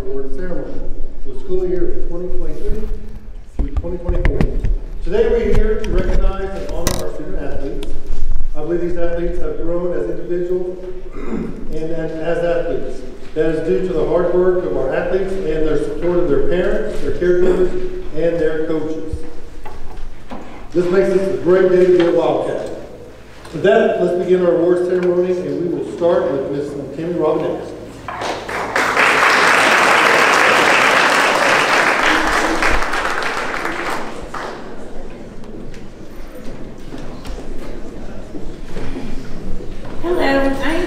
award ceremony for the school year of 2023 through 2024. Today we're here to recognize and honor our student athletes. I believe these athletes have grown as individuals and as athletes. That is due to the hard work of our athletes and their support of their parents, their caregivers, and their coaches. This makes this a great day to be a Wildcat. With that, let's begin our awards ceremony, and we will start with Ms. Tammy Robinette.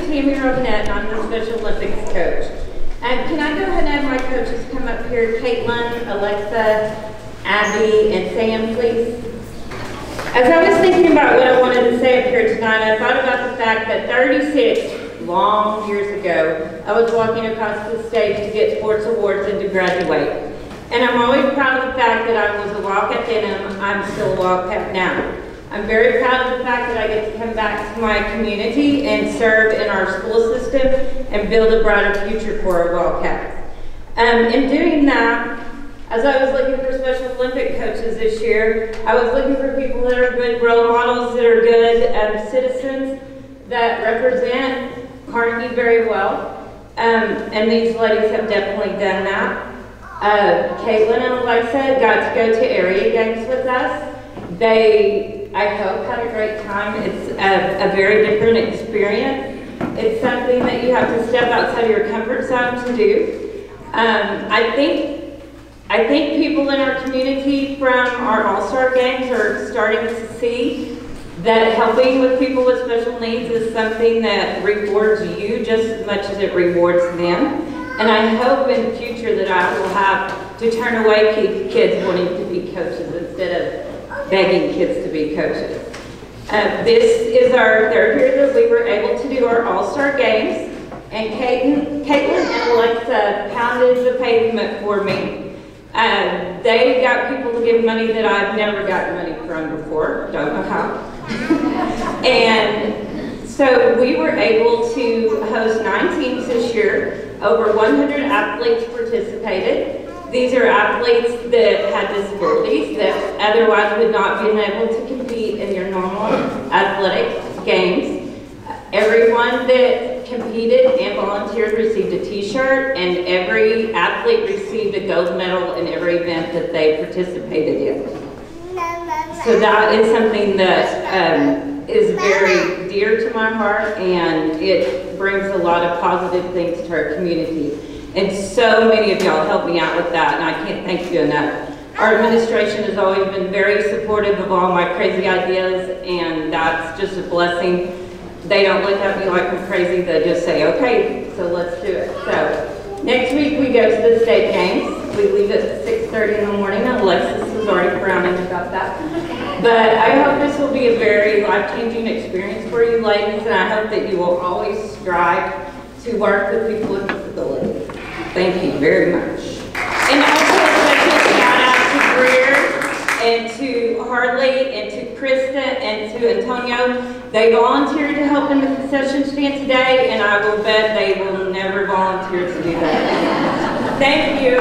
Tammy Robinette, and I'm the Special Olympics coach. Can I go ahead and have my coaches come up here? Caitlin, Alexa, Abby, and Sam, please. As I was thinking about what I wanted to say up here tonight, I thought about the fact that 36 long years ago, I was walking across the stage to get sports awards and to graduate. And I'm always proud of the fact that I was a Wildcat then, and I'm still a Wildcat now. I'm very proud of the fact that I get to come back to my community and serve in our school system and build a brighter future for our Wildcats. In doing that, as I was looking for Special Olympic coaches this year, I was looking for people that are good role models, that are good citizens, that represent Carnegie very well. And these ladies have definitely done that. Caitlin and Alexa got to go to area games with us. They, I hope, had a great time. It's a very different experience. It's something that you have to step outside of your comfort zone to do. I think people in our community from our All-Star games are starting to see that helping with people with special needs is something that rewards you just as much as it rewards them. And I hope in the future that I will have to turn away kids wanting to be coaches instead of begging kids to be coaches. This is our third year that we were able to do our All-Star games, and Caitlin and Alexa pounded the pavement for me. They got people to give money that I've never gotten money from before, don't know how. And so we were able to host 9 teams this year. Over 100 athletes participated. These are athletes that had disabilities that otherwise would not be able to compete in your normal athletic games. Everyone that competed and volunteered received a t-shirt, and every athlete received a gold medal in every event that they participated in. So that is something that is very dear to my heart, and it brings a lot of positive things to our community. And so many of y'all helped me out with that, and I can't thank you enough. Our administration has always been very supportive of all my crazy ideas, and that's just a blessing. They don't look at me like I'm crazy, they just say, okay, so let's do it. So next week we go to the state games. We leave at 6:30 in the morning. Alexis was already frowning about that. But I hope this will be a very life-changing experience for you ladies, and I hope that you will always strive to work with people with disabilities. Thank you very much. And also a special shout out to Greer and to Harley and to Krista and to Antonio. They volunteered to help in the concession stand today, and I will bet they will never volunteer to do that. Thank you.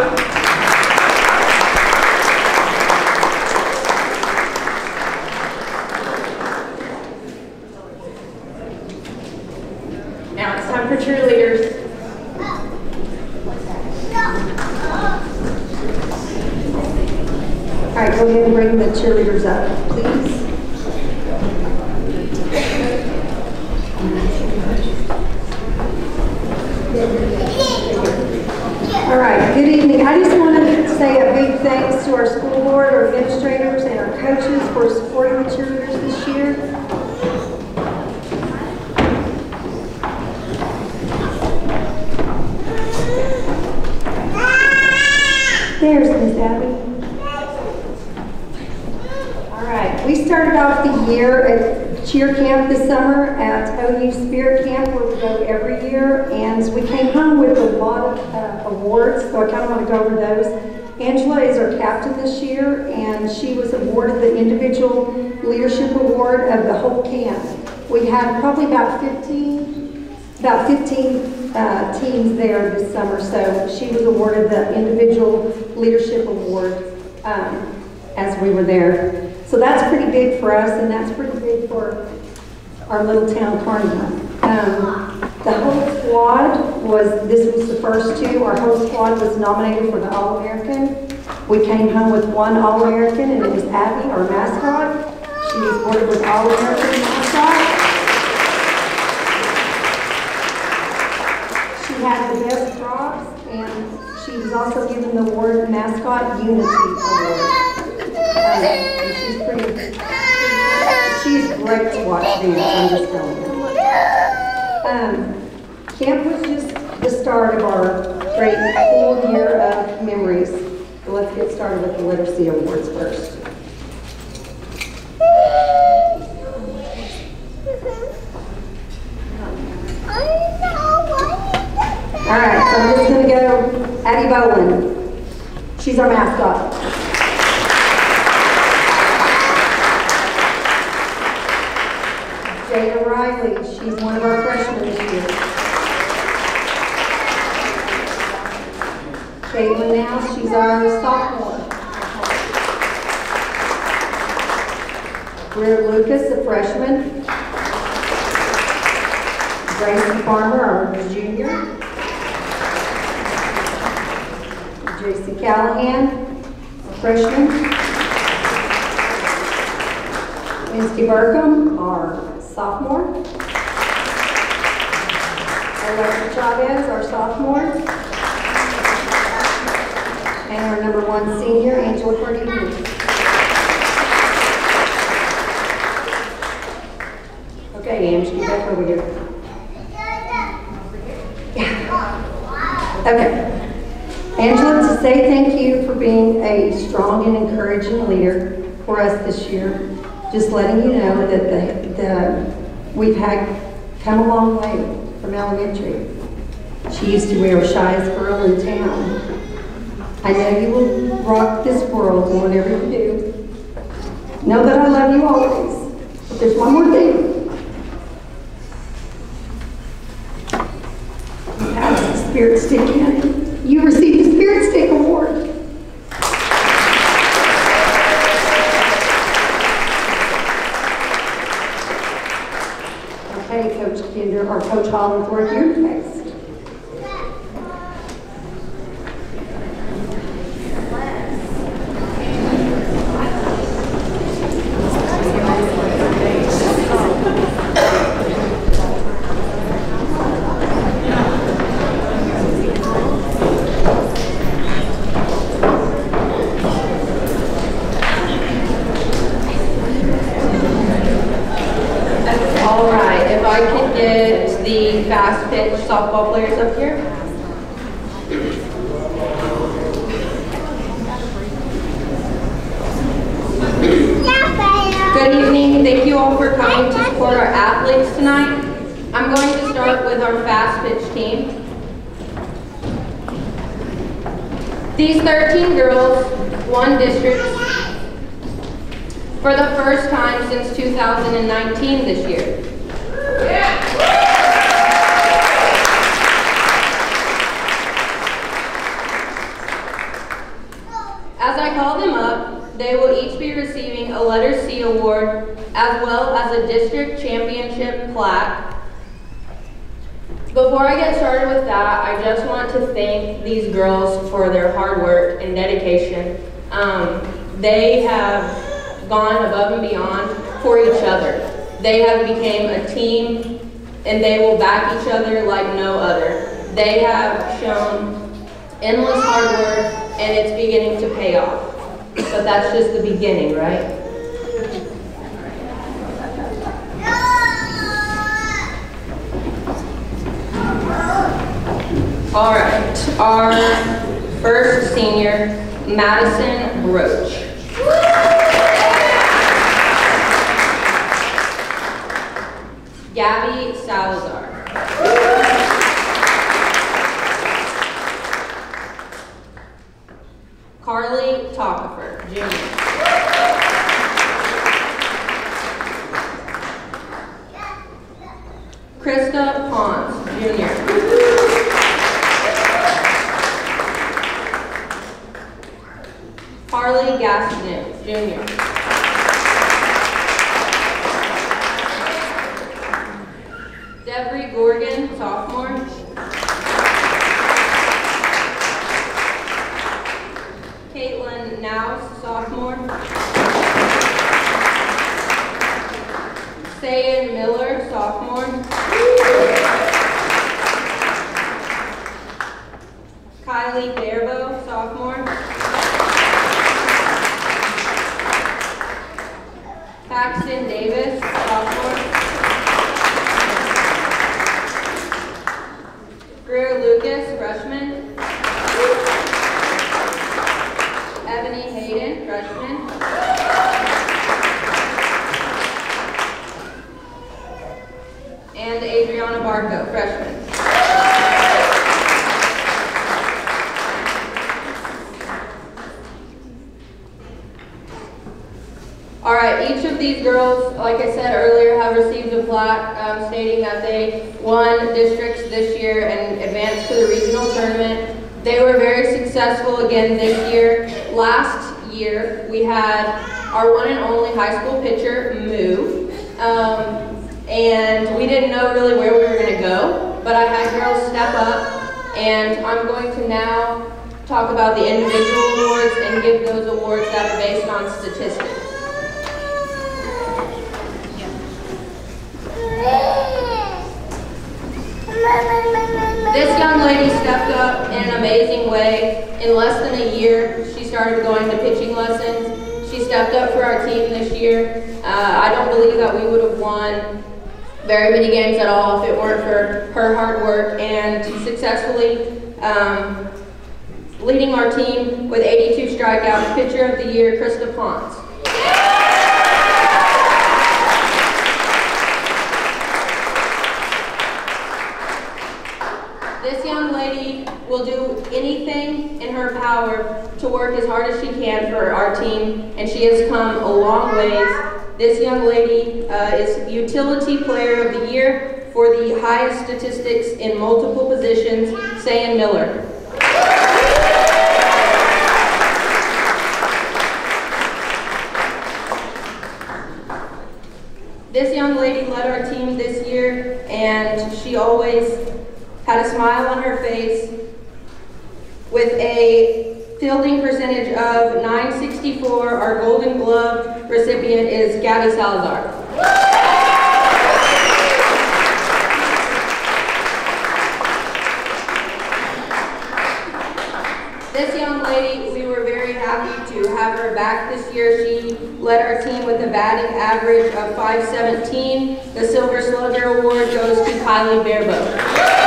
Now it's time for cheerleaders. All right, go ahead and bring the cheerleaders up, please. All right, good evening. I just want to say a big thanks to our school board, our administrators, and our coaches for supporting the cheerleaders this year. There's Miss Abby. We started off the year at cheer camp this summer at OU Spirit Camp, where we go every year, and we came home with a lot of awards, so I kind of want to go over those. Angela is our captain this year, and she was awarded the Individual Leadership Award of the whole camp. We had probably about 15 teams there this summer, so she was awarded the Individual Leadership Award as we were there. So that's pretty big for us, and that's pretty big for our little town carnival. The whole squad this was the first two. Our whole squad was nominated for the All-American. We came home with one All-American, and it was Abby, our mascot. She was awarded with All-American mascot. She had the best props, and she was also given the award Mascot Unity Award. And she's great to watch dance, I'm just telling you. Camp was just the start of our great full year of memories. So let's get started with the Literacy Awards first. All right, so I'm just going to go Addie Bowen. She's our mascot. Jada Riley, she's one of our freshmen this year. Caitlin Now, she's our sophomore. Greer Lucas, a freshman. Gracie Farmer, our junior. J.C. Callahan, a freshman. Winsky Burkham, our sophomore. Alexa Chavez, our sophomore. And our number one senior, Angela Ferdinand. Okay, Ange, get back over here. Okay. Angela, to say thank you for being a strong and encouraging leader for us this year. Just letting you know that we've come a long way from elementary. She used to be our shyest girl in town. I know you will rock this world in whatever you do. Know that I love you always. But there's one more thing. You have the Spirit Stick in. You received the Spirit Stick Award. Okay, Coach Kinder, or Coach Hollingsworth, you're next. Fast pitch softball players up here. Good evening. Thank you all for coming to support our athletes tonight. I'm going to start with our fast pitch team. These 13 girls won districts for the first time since 2019 this year. As I call them up, they will each be receiving a Letter C award as well as a district championship plaque. Before I get started with that, I just want to thank these girls for their hard work and dedication. They have gone above and beyond for each other. They have become a team and they will back each other like no other. They have shown endless hard work and it's beginning to pay off. But that's just the beginning, right? All right, our first senior, Madison Broach. Gabby Salazar. Carly Tockefer, Jr. Krista Pons, Jr. Harley Gastineau, Jr. Devery Gorgon, sophomore. Caitlin Nouse, sophomore. Sayan Miller, sophomore. Kylie Darbo, sophomore. Paxton Davis, sophomore. Greer Lucas, freshman. Ebony Hayden, freshman. And Adriana Barco, freshman. All right, each of these girls, like I said earlier, have received a plaque stating that they won districts this year and advanced to the regional tournament. They were very successful again this year. Last year, we had our one and only high school pitcher move, and we didn't know really where we were going to go, but I had girls step up, and I'm going to now talk about the individual awards and give those awards that are based on statistics. This young lady stepped up in an amazing way. In less than a year, she started going to pitching lessons. She stepped up for our team this year. I don't believe that we would have won very many games at all if it weren't for her hard work and successfully leading our team with 82 strikeouts. Pitcher of the Year, Krista Ponce. This young lady will do anything in her power to work as hard as she can for our team, and she has come a long ways. This young lady is Utility Player of the Year for the highest statistics in multiple positions, Sayan Miller. This young lady led our team this year, and she always had a smile on her face with a fielding percentage of .964. Our Golden Glove recipient is Gabby Salazar. This young lady, we were very happy to have her back this year. She led our team with a batting average of .517. The Silver Slugger Award goes to Kylie Darbo.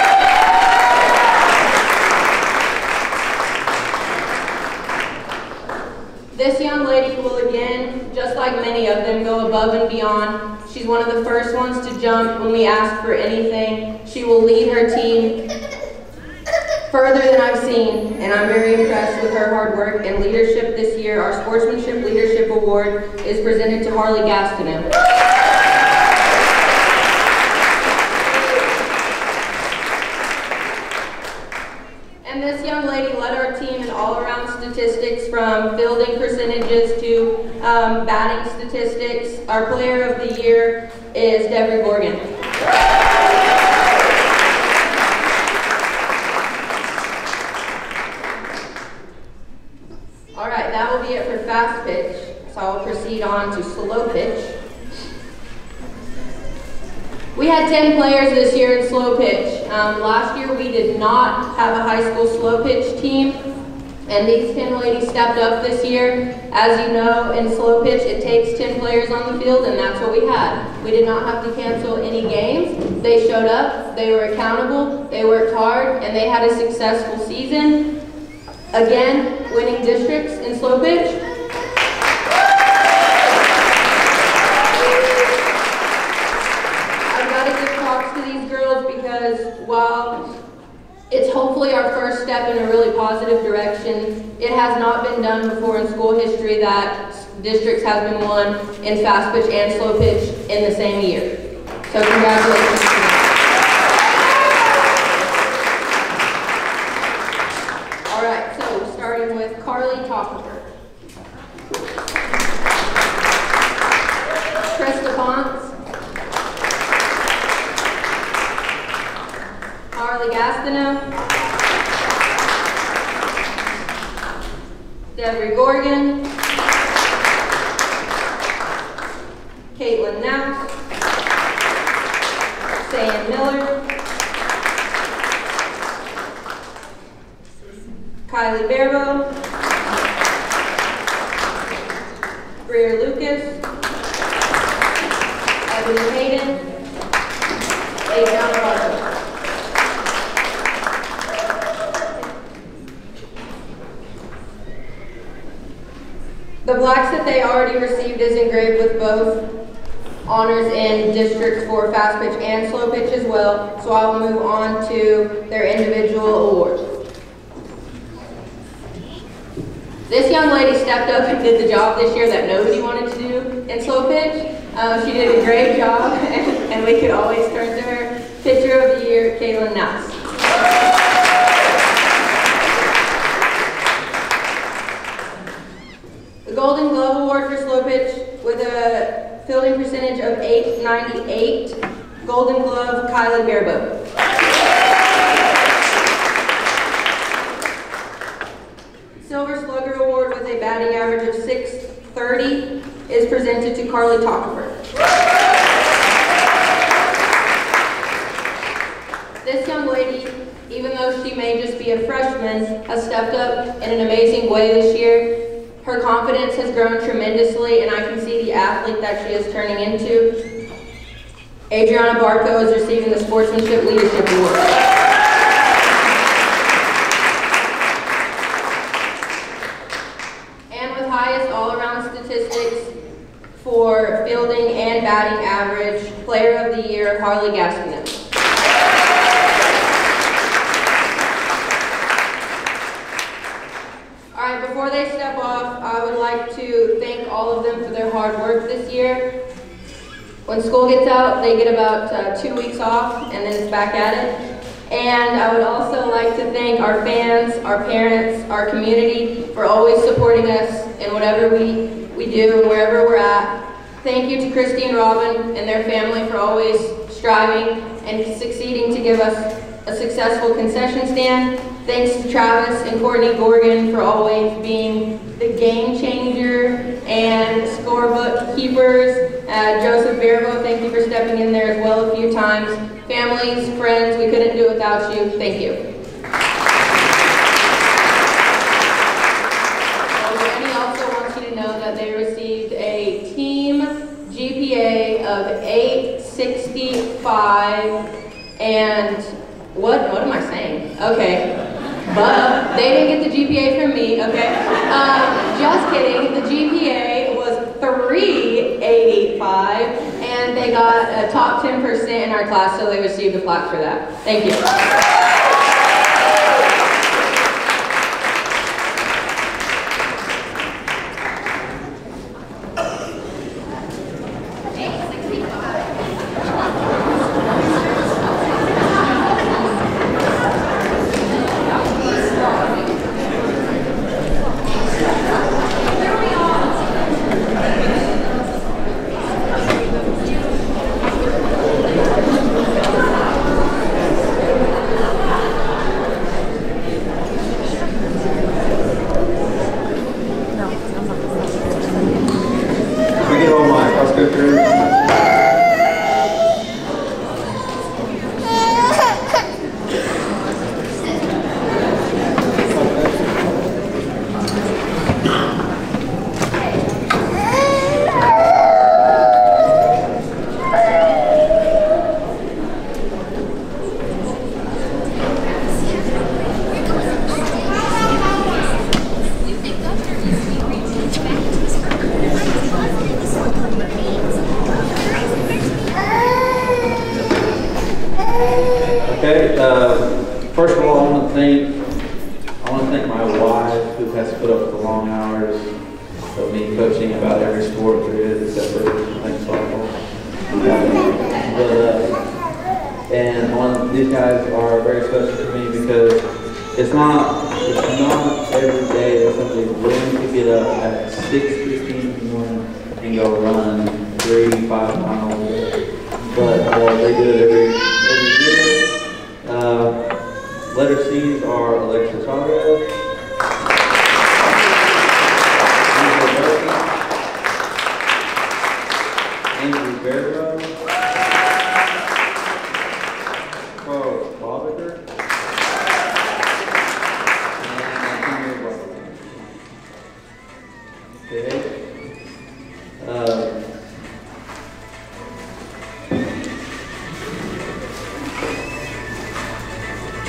This young lady will again, just like many of them, go above and beyond. She's one of the first ones to jump when we ask for anything. She will lead her team further than I've seen, and I'm very impressed with her hard work and leadership this year. Our Sportsmanship Leadership Award is presented to Harley Gastineau. And this young lady led our team in all-around statistics, from fielding percentages to batting statistics. Our Player of the Year is Devery Gorgon. All right, that will be it for fast pitch. So I'll proceed on to slow pitch. We had 10 players this year in slow pitch. Last year we did not have a high school slow pitch team, and these 10 ladies stepped up this year. As you know, in slow pitch it takes 10 players on the field, and that's what we had. We did not have to cancel any games. They showed up, they were accountable, they worked hard, and they had a successful season. Again, winning districts in slow pitch. While it's hopefully our first step in a really positive direction, it has not been done before in school history that districts have been won in fast pitch and slow pitch in the same year. So congratulations. All right, so starting with Carly Topper. Cresta Ponce, Harley Gastineau, Deborah Gorgon, Caitlin Knapp, Sayan Miller, Kylie Barbo, Greer Lucas, Ebony Hayden, Adriana Barber. The plaques that they already received is engraved with both honors in districts for fast pitch and slow pitch as well, so I will move on to their individual awards. This young lady stepped up and did the job this year that nobody wanted to do in slow pitch. She did a great job, and we could always turn to her. Pitcher of the Year, Caitlin Knapp. The Golden Glove Award for slow pitch with a fielding percentage of .898, Golden Glove, Kylie Barbo. Silver Slugger Award with a batting average of .630 is presented to Carly Tockenberg. This young lady, even though she may just be a freshman, has stepped up in an amazing way this year. Her confidence has grown tremendously, and I can see the athlete that she is turning into. Adriana Barco is receiving the Sportsmanship Leadership Award. And with highest all-around statistics for fielding and batting average, Player of the Year, Harley Gastineau. Alright, before they step off, I would like to thank all of them for their hard work this year. When school gets out, they get about 2 weeks off, and then it's back at it. And I would also like to thank our fans, our parents, our community for always supporting us in whatever we do and wherever we're at. Thank you to Christy and Robin and their family for always striving and succeeding to give us a successful concession stand. Thanks to Travis and Courtney Gorgon for always being the game changer and scorebook keepers. Joseph Barbo, thank you for stepping in there as well a few times. Families, friends, we couldn't do it without you. Thank you. Annie also wants you to know that they received a team GPA of 865 and what am I saying? Okay. But they didn't get the GPA from me, okay? Just kidding. The GPA was 385, and they got a top 10% in our class, so they received a plaque for that. Thank you. First of all, I want to thank my wife, who has put up with the long hours of me coaching about every sport there is except for softball. And these guys are very special to me because it's not every day that somebody's willing to get up at 6:15 in the morning and go run 3, 5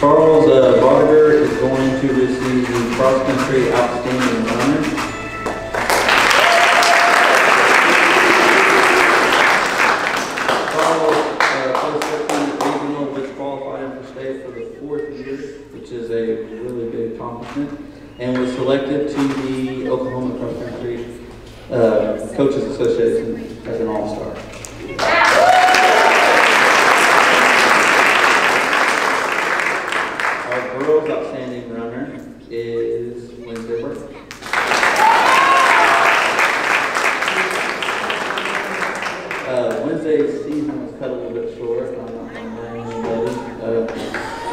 Charles Barber is going to receive the Cross Country Outstanding Runner. Regional, which qualified him for state for the 4th year, which is a really big accomplishment, and was selected to the Oklahoma Cross Country Coaches Association as an All-Star. Our girls' outstanding runner is Wednesday Burke. Wednesday's season was cut a little bit short. I'm not going to blame anybody,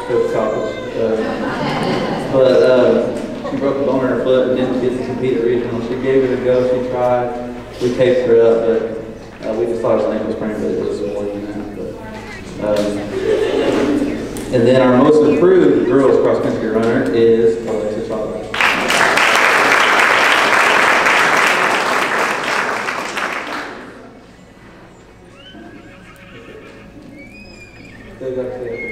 Coach Coppers. But she broke a bone in her foot and didn't get to compete at regional. She gave it a go. She tried. We taped her up, but we just thought it was an ankle sprain, but it was more than that. And then our most improved girls cross country runner is Alexa Chavez. Go back to the other.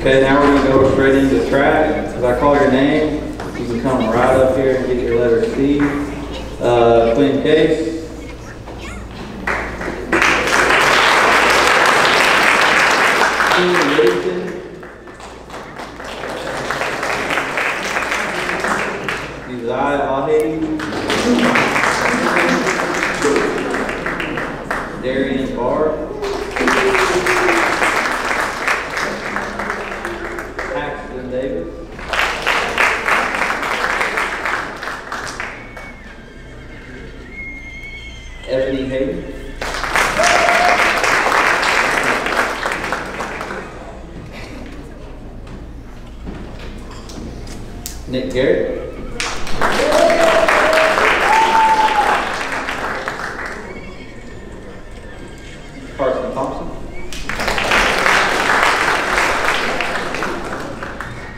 Okay, now we're going to go straight into track. As I call your name, you can come right up here and get your letter C. Clean case. Uzai Ahedi. Darian Barr. Paxton Davis. Ebony Hayden. Nick Garrett. Carson Thompson.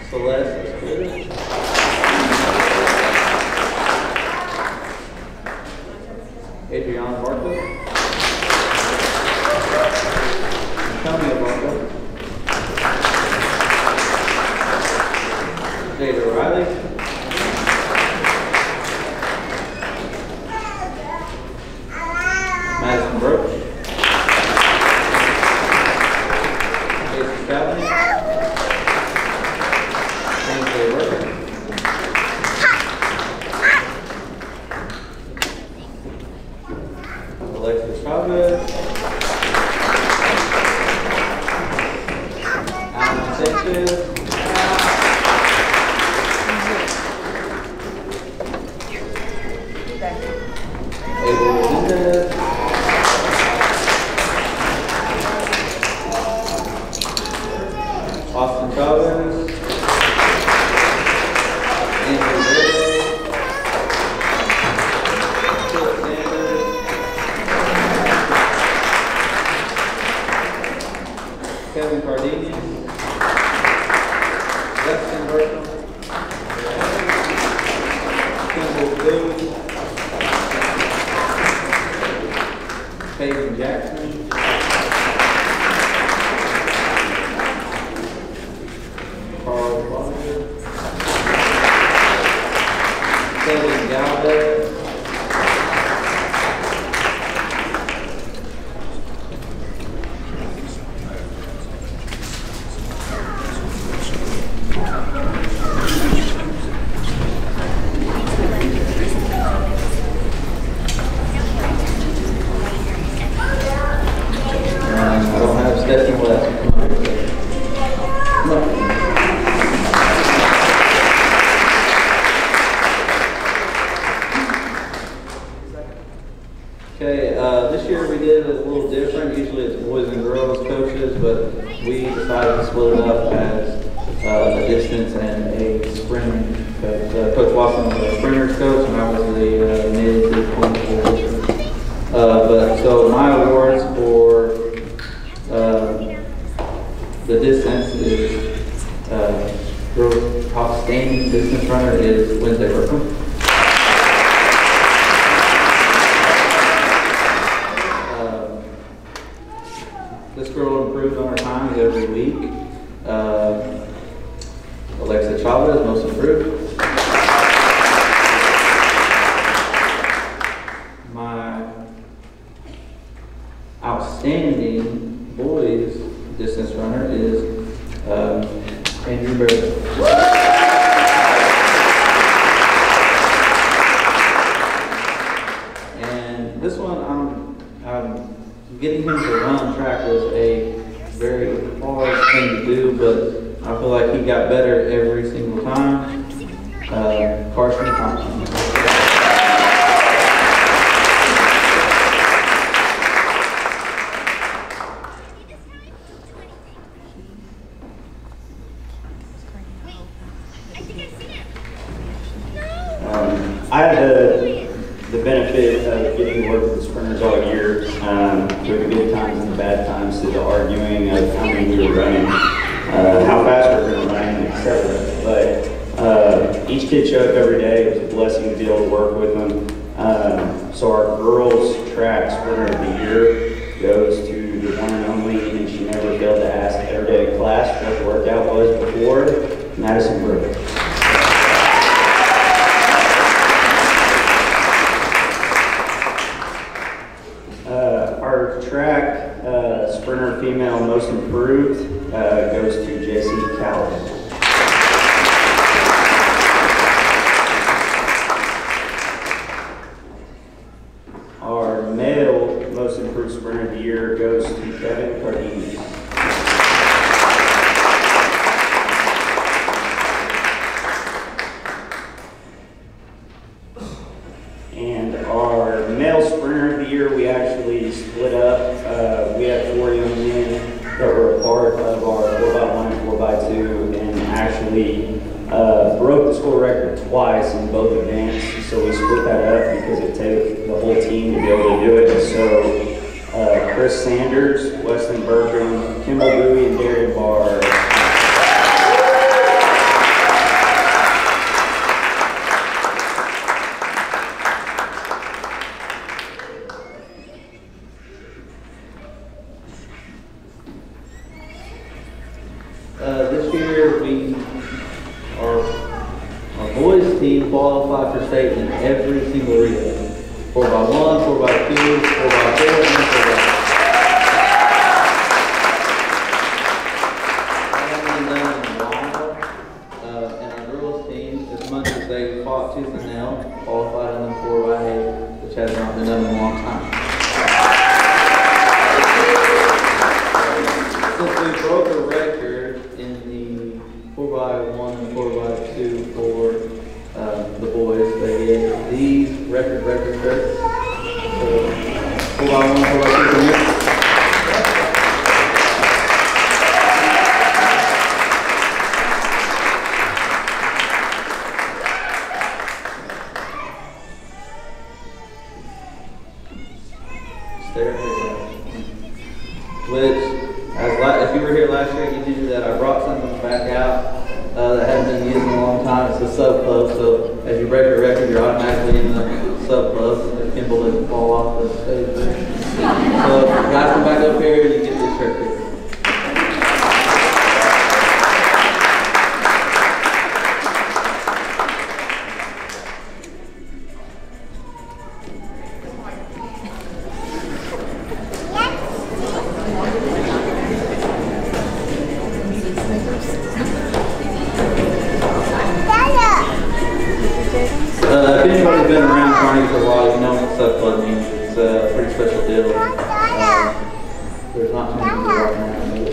Celeste Escobar. Adriana Barkley. Antonio Barkley. David Riley. Madison Brooks. Jason Calvin. Ainsley Worker. Alexis Chavez. Alan Sanchez. Abel Mendez. Austin Chavez. Andrew Verde. Phil Sanders. Kevin Cardini. Justin Burkham. Kimball Boone. Peyton Jackson. Carl Bonner. Kevin Galvez. I don't have Stetson left. Okay, this year we did it a little different. Usually it's boys and girls coaches, but we decided to split it up as a distance and a sprinter coach. Coach Watson was the sprinters coach, and I was the mid-point coach. But so my awards for the outstanding distance runner is Wednesday Berkham. This girl improves on her times every week. Alexa Chavez, most improved. My outstanding boys distance runner is Andrew Barrett. And this one, I'm getting him to run track was a very hard thing to do, but I feel like he got better every single time. Carson Thompson. I had the benefit of getting to work with the sprinters all year, through the good times and the bad times, through the arguing of how many we were running, how fast we were going to run, etc. But each kid showed up every day. It was a blessing to be able to work with them. So our girls track sprinter of the year goes to the one and only, and she never failed to ask every day in class what the workout was before, Madison Brooks. Our track sprinter female most improved goes to JC Callaghan. Our male most improved sprinter of the year goes to Kevin Cardenas. And our male sprinter of the year, we actually split up. We had 4 young men that were a part of our 4x1 and 4x2, and actually broke the school record twice in both events. So we split that up because it took the whole team to be able to do it. So Chris Sanders, Weston Berkham, Kimball Bowie, and Darian Barr. This year, our boys team qualified for state in every single relay. 4x1, 4x2, 4x4, and 4x5. I haven't done in a while. And our girls team, as much as they fought tooth and nail, qualified in the 4x8, which has not been done in a long time. Since we broke a record in the 4x1 and 4x2 for the boys, they get these record shirts. So 4x1, 4x2 for me. Which, if you were here last year, you knew that I brought something back out that hadn't been used in a long time. It's a sub club, so as you break a record, you're automatically in the sub club. The Kimball doesn't fall off the stage. So guys, come back up here and you get this shirt here. If anybody's been around Carnegie for a while, you know what sub club means. It's a pretty special deal. There's not too many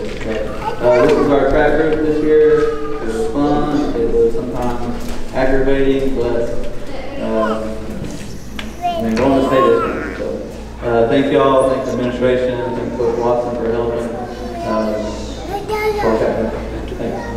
people right now. This is our track group this year. It was fun. It was sometimes aggravating, but going to stay this way. So, thank y'all. Thank the administration. Thank Coach Watson for helping. Thanks.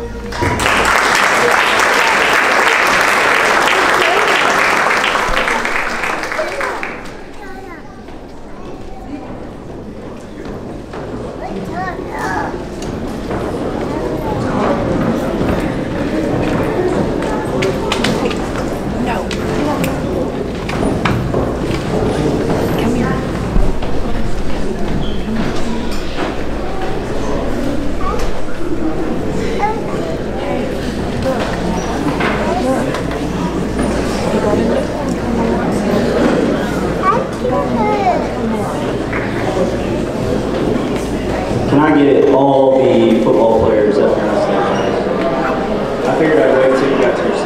wait till you got to your seat.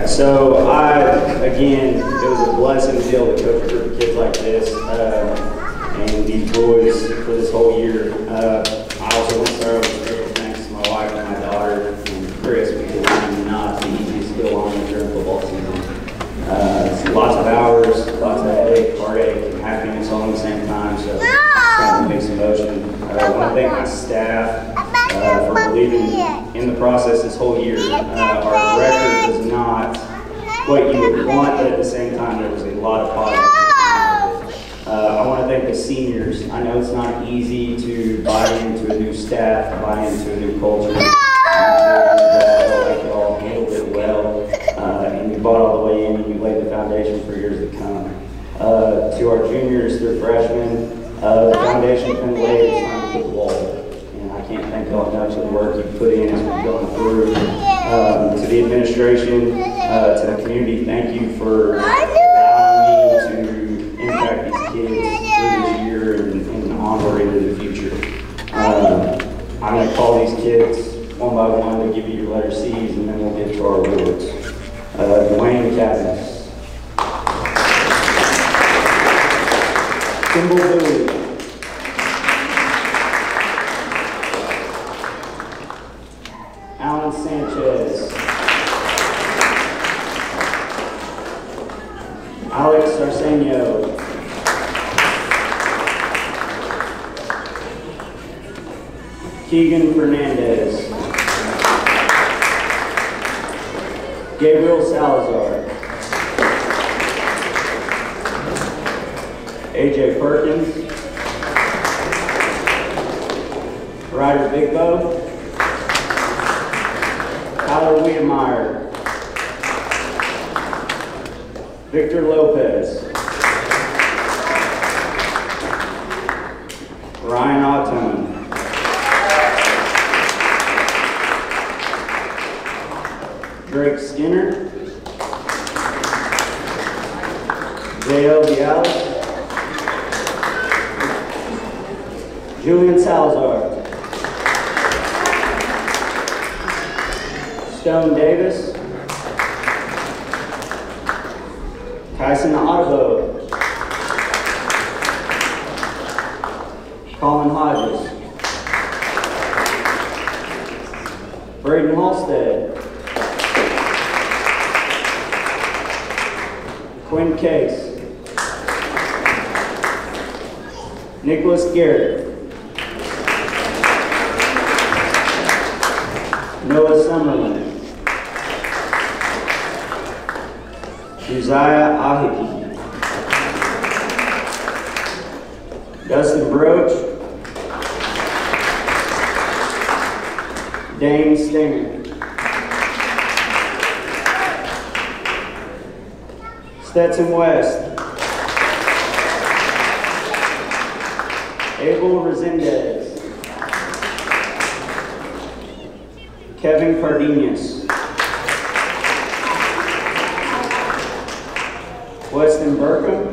So again, it was a blessing to be able to coach a group of kids like this and these boys for this whole year. I also want to start with a special thanks to my wife and my daughter and Chris, because it's not the easiest to go on during football season. It's lots of hours, lots of headache, heartache, and happiness all at the same time, so it's kind of a mixed emotion. I want to thank my staff for believing in the process this whole year. Our record was not what you would want, but at the same time, there was a lot of positives. I want to thank the seniors. I know it's not easy to buy into a new staff, to buy into a new culture. I feel like you all handled it well, and you bought all the way in, and you laid the foundation for years to come. To our juniors, they're freshmen, the foundation's been laid, it's time to put the wall up. I can't thank y'all enough for the work you've put in as we've gone through. To the administration, to the community, thank you for allowing me to impact these kids through this year and onward into the future. I'm going to call these kids one by one to give you your letter C's, and then we'll get to our awards. Dwayne Cadmus. Kimball Bowie. Alan Sanchez. Alex Arsenio. Keegan Fernandez. Gabriel Salazar. AJ Perkins. Ryder Bigbo. Tyler Wiedemeyer. Victor Lopez. Ryan Autumn. Drake Skinner. J.O. Diallo. Julian Salazar. Stone Davis. Tyson Otto. Colin Hodges. Braden Halstead. Quinn Case. Nicholas Garrett. Noah Summerlin. Uzziah Ahiki. Dustin Broach. Dane Stinger. Stetson West. Abel Resendez. Kevin Cardenas. Weston Burkham.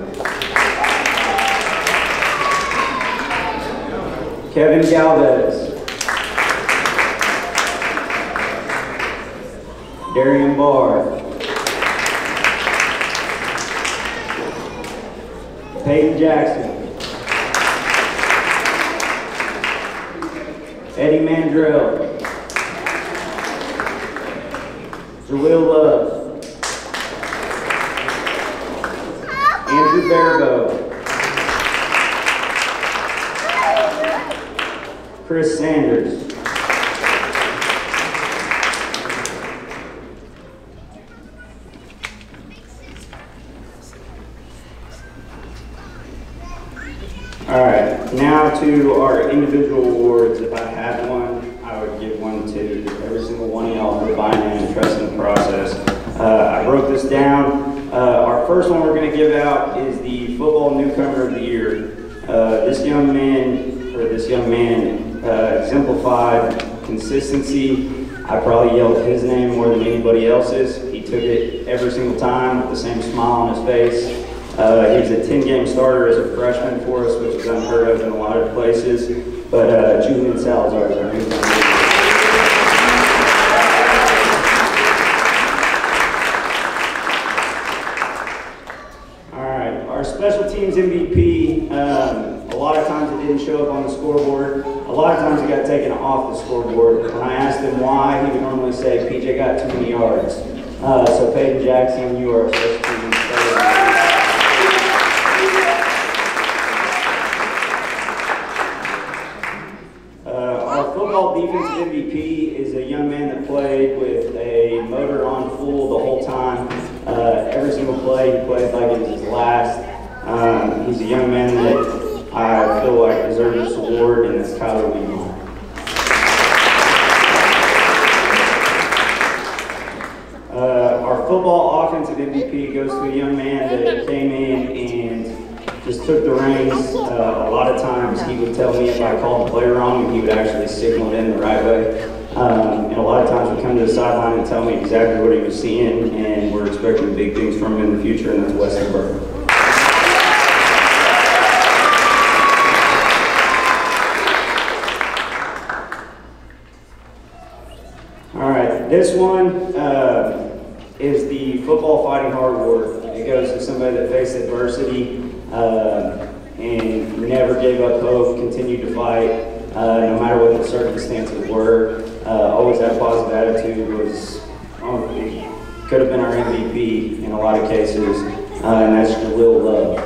Kevin Galvez. Darian Barr. Peyton Jackson. Eddie Mandrell. Jawill Love. Andrew Barabo. Chris Sanders. All right, now to our individual awards. If I had one, I would give one to every single one of y'all for buying in and trusting the process. I broke this down. Our first one we're going to give out is the Football Newcomer of the Year. This young man exemplified consistency. I probably yelled his name more than anybody else's. He took it every single time with the same smile on his face. He was a 10-game starter as a freshman for us, which is unheard of in a lot of places. But Julian Salazar is our newcomer. All right, our special teams MVP. A lot of times it didn't show up on the scoreboard. A lot of times it got taken off the scoreboard. When I asked him why, he would normally say, PJ got too many yards. So Peyton Jackson, you are our special teams MVP. Our football defensive MVP is a young man that played with a motor on full the whole time. Every single play he played like it was his last. He's a young man that I feel like deserves this award, and it's Kyler Weedmore. Our football offensive MVP goes to a young man that came in and just took the reins. A lot of times he would tell me if I called the play wrong, and he would actually signal it in the right way. And a lot of times we come to the sideline and tell me exactly what he was seeing, and we're expecting big things from him in the future, and that's Wesley Burke. This one is the Football Fighting Heart Award. It goes to somebody that faced adversity and never gave up hope, continued to fight, no matter what the circumstances were. Always had a positive attitude, could have been our MVP in a lot of cases, and that's Jalil Love.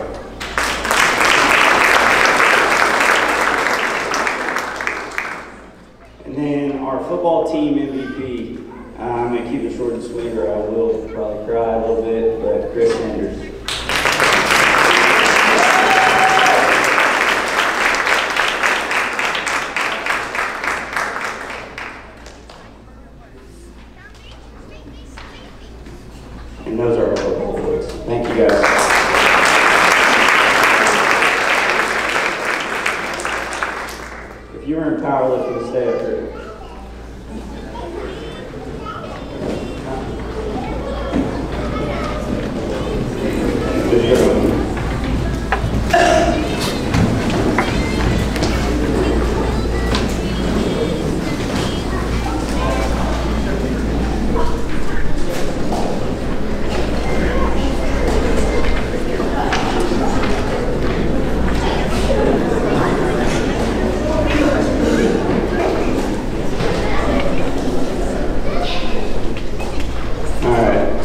And then our football team MVP. I'm going to keep it short and sweet, or I will probably cry a little bit, but Chris Sanders. And those are our football awards. Thank you, guys. If you were in powerlifting, stay up here.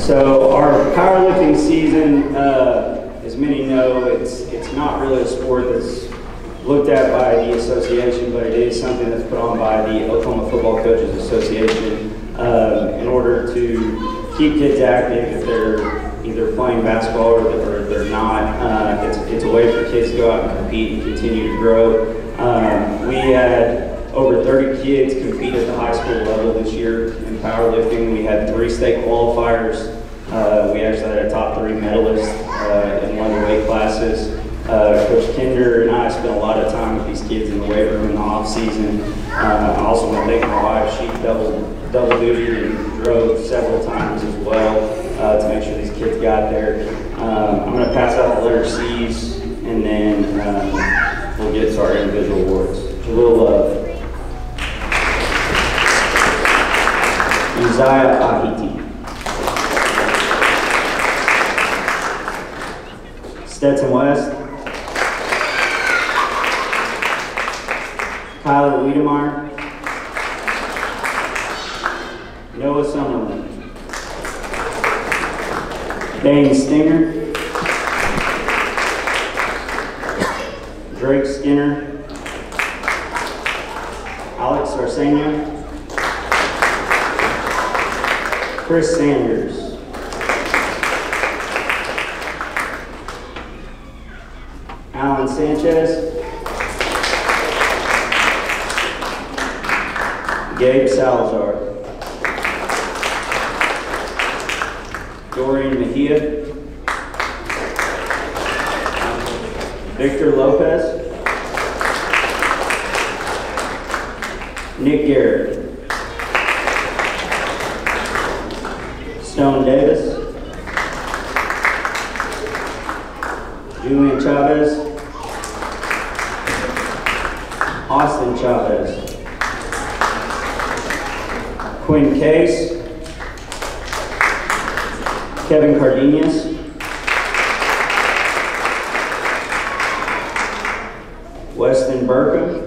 So our powerlifting season, as many know, it's not really a sport that's looked at by the association, but it is something that's put on by the Oklahoma Football Coaches Association in order to keep kids active if they're either playing basketball or they're not. It's a way for kids to go out and compete and continue to grow. We had over 30 kids compete at the high school level this year in powerlifting. We had 3 state qualifiers. We actually had a top 3 medalist in one of the weight classes. Coach Kinder and I spent a lot of time with these kids in the weight room in the off season. I also want to thank my wife. She double duty and drove several times as well to make sure these kids got there. I'm going to pass out the letter C's, and then we'll get to our individual awards. Jalil Love. Uzziah Ahiti. Stetson West. Kyler Wiedemeyer. Noah Summerlin. Dane Stinger. Drake Skinner. Alex Arsenio. Chris Sanders. Alan Sanchez. Gabe Salazar. Dorian Mejia. Victor Lopez. Nick Garrett. Stone Davis. Julian Chavez. Austin Chavez. Quinn Case. Kevin Cardenas. Weston Burkham.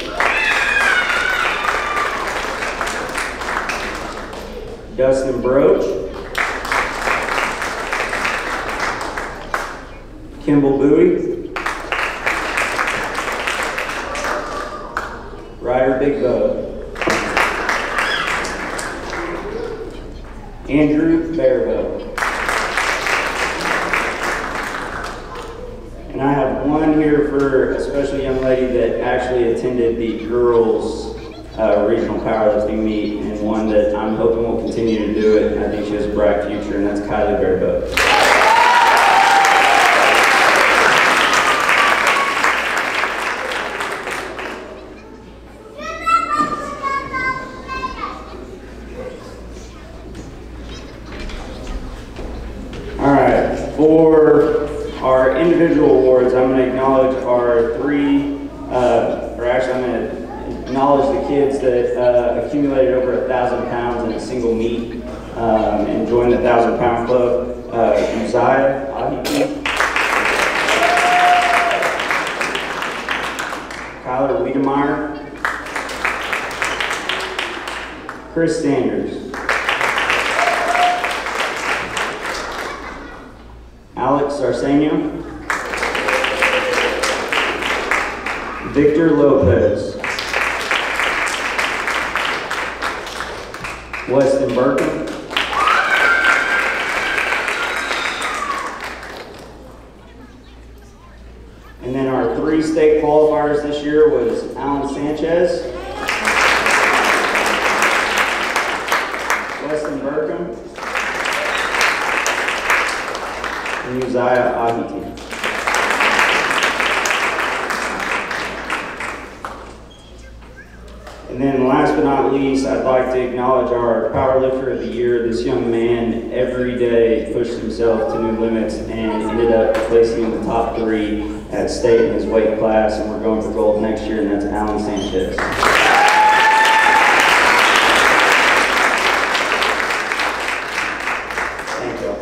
Dustin Broach. Kimball Bowie. Ryder Big Bow. Andrew Bearville. And I have one here for a special young lady that actually attended the girls' regional powerlifting meet, and one that I'm hoping will continue to do it. I think she has a bright future, and that's Kylie Bearboat. For our individual awards, I'm going to acknowledge our I'm going to acknowledge the kids that accumulated over 1,000 pounds in a single meet and joined the 1,000 Pound Club. Uzziah Ahiki, Kyler Wiedemeyer, Chris Sanders, Alex Arsenio, Victor Lopez, Weston Burkham, and then our 3 state qualifiers this year was Alan Sanchez, Weston Burkham, and Uzziah Ahiti. And then last but not least, I'd like to acknowledge our Powerlifter of the Year. This young man every day pushed himself to new limits and ended up placing in the top 3 at state in his weight class, and we're going for gold next year, and that's Alan Sanchez. Thank you.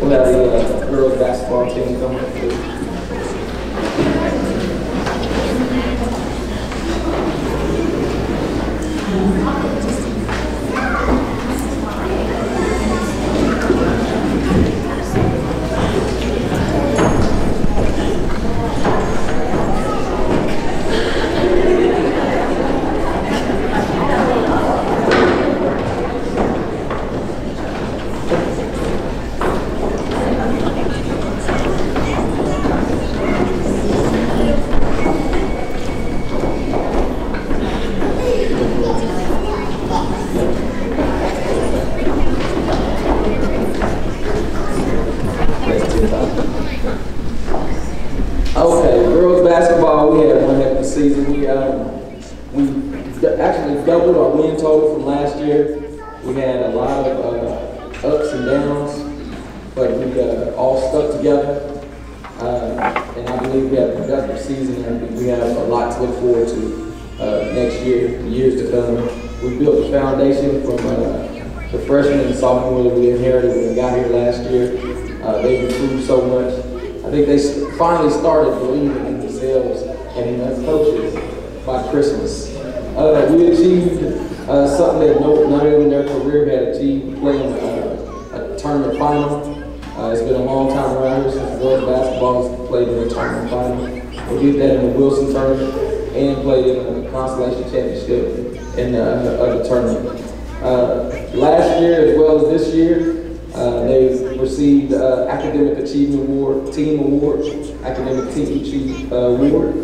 We have the girls basketball team coming up too. Okay, girls basketball, we had one heck of a season. We actually doubled our win total from last year. We had a lot of ups and downs, but we all stuck together. And I believe we had a productive season, and we have a lot to look forward to next year, years to come. We built the foundation from the freshmen and sophomore that we inherited when we got here last year. They've improved so much. I think they finally started believing in themselves and in us coaches by Christmas. We achieved something that none of them in their career had achieved, playing a tournament final. It's been a long time around here since girls basketball has played in the tournament final. We did that in the Wilson tournament and played in the Constellation Championship in the tournament. Last year as well as this year, they've received Academic Achievement Award, Team Award, Academic Team Achievement Award.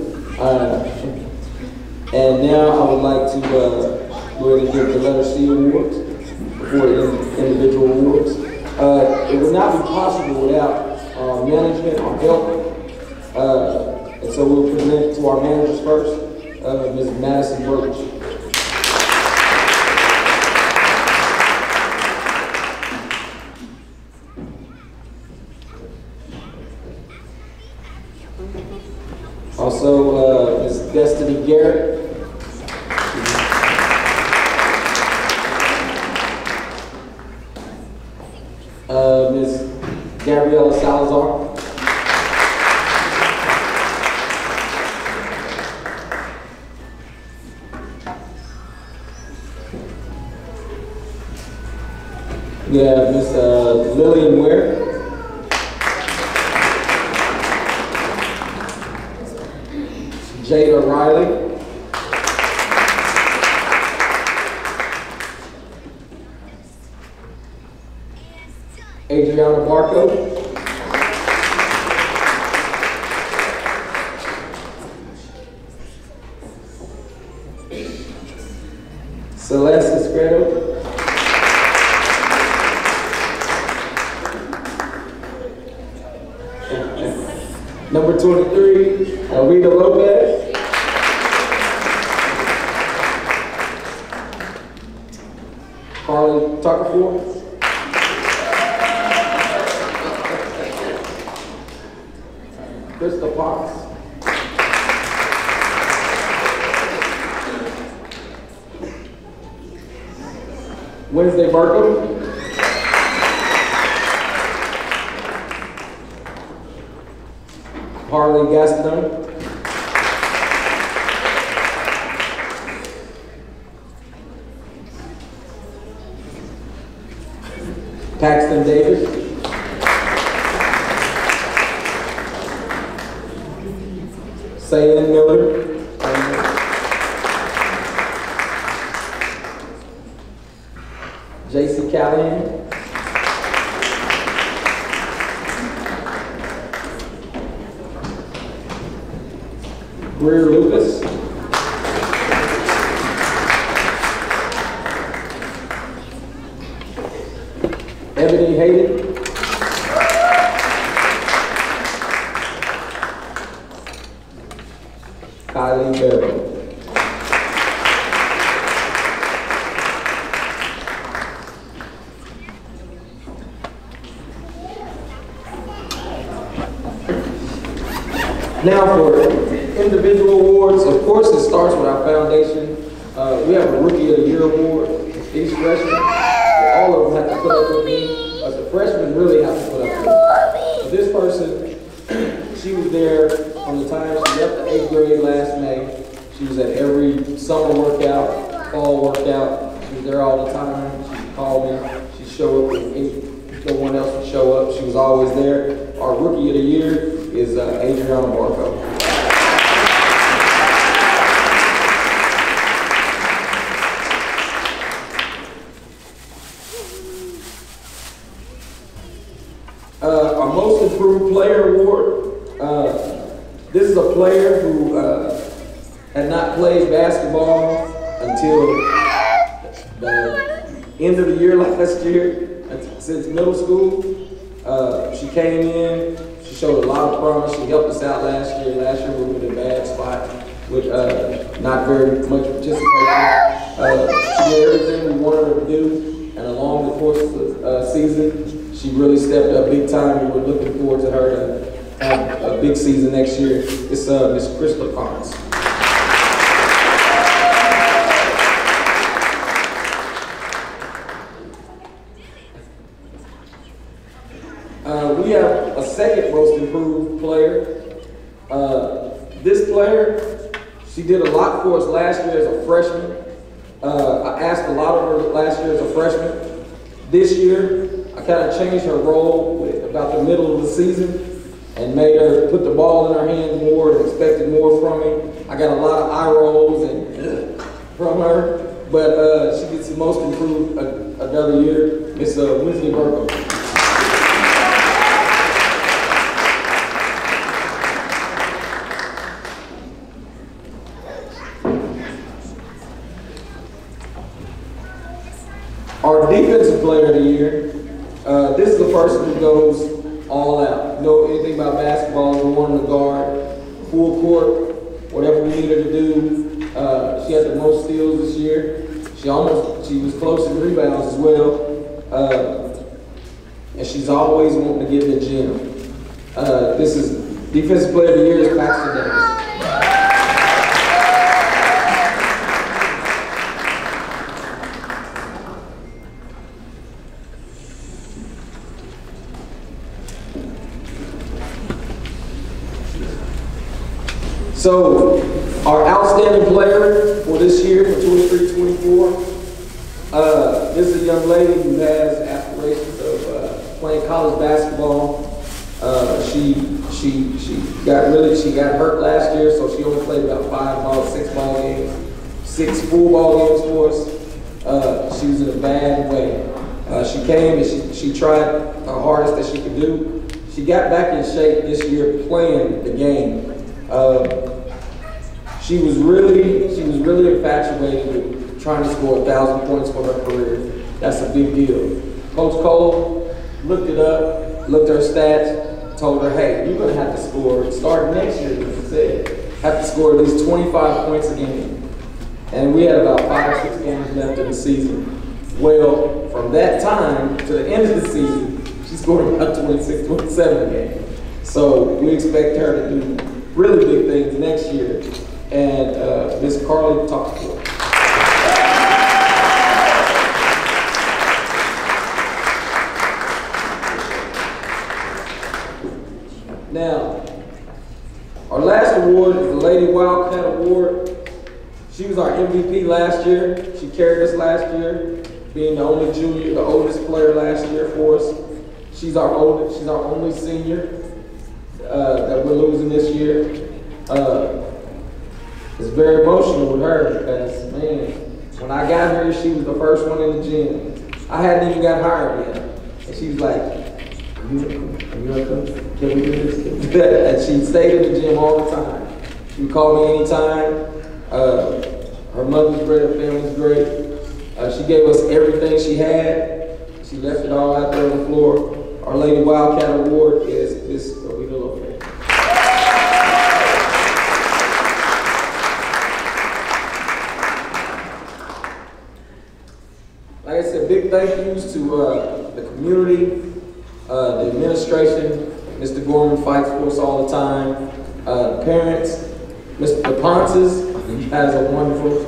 And now I would like to go ahead and give the letter C awards before the individual awards. It would not be possible without management, our help. And so we'll present to our managers first, Ms. Madison Birch. Also, Ms. Destiny Garrett. Ms. Gabriella Salazar. We have Ms. Lillian Ware. Jada Riley. Adriana Barco. Celeste Escredo. Number 23, Rita Lopez. Carly Tuckerford. Krista Potts. Wednesday Burkham. Harley Gaston. Paxton Davis. Sayan Miller. JC Callahan. Greer Lucas. Ebony Hayden. Kylie Barrow. Now for individual awards, of course it starts with our foundation. We have a Rookie of the Year award. Each freshman, all of them have to put up with me, but the freshmen really have to put up with me. This person, she was there from the time she left the 8th grade last May. She was at every summer workout, fall workout. She was there all the time. She called me. She'd show up when no one else would show up. She was always there. Our Rookie of the Year is Adriana Barco. Our Most Improved Player Award. This is a player who had not played basketball until the end of the year last year, since middle school. She came in, she showed a lot of promise. She helped us out last year. Last year we were in a bad spot with not very much participation. She did everything we wanted her to do, and along the course of the season, she really stepped up big time. We were looking forward to her to have a big season next year. It's Miss Krista Potts. This player, she did a lot for us last year as a freshman. I asked a lot of her last year as a freshman. This year, I kind of changed her role with about the middle of the season and made her put the ball in her hands more and expected more from me. I got a lot of eye rolls and from her, but she gets the most improved another year. Miss Winsley Burko. Our defensive player of the year, this is the person who goes all out. Know anything about basketball, we want her to guard, full court, whatever we need her to do. She had the most steals this year. She was close in rebounds as well. And she's always wanting to get in the gym. This is defensive player of the year is Paxton Davis. So, our outstanding player for this year, for 23-24, this is a young lady who has aspirations of playing college basketball. She got hurt last year, so she only played about 6 full ball games for us. She was in a bad way. She came and she tried her hardest that she could do. She got back in shape this year playing the game. She was really infatuated with trying to score 1,000 points for her career. That's a big deal. Coach Cole looked it up, looked at her stats, told her, hey, you're gonna have to score, starting next year, as she said, have to score at least 25 points a game. And we had about 5 or 6 games left in the season. Well, from that time to the end of the season, she scored about 26, 27 a game. So we expect her to do really big things next year. And Miss Carly talked to her. Now, our last award is the Lady Wildcat Award. She was our MVP last year. She carried us last year, being the only junior, the oldest player last year for us. She's our only senior that we're losing this year. It's very emotional with her because, man, when I got her, she was the first one in the gym. I hadn't even got hired yet. And she was like, are you gonna come? Can we do this? And she stayed in the gym all the time. She would call me anytime. Her mother's great, her family's great. She gave us everything she had. She left it all out there on the floor. Our Lady Wildcat Award is Miss Rita Lopez. Like I said, big thank yous to the community, the administration. Mr. Gorman fights for us all the time. Parents, Mr. Ponces, he has a wonderful,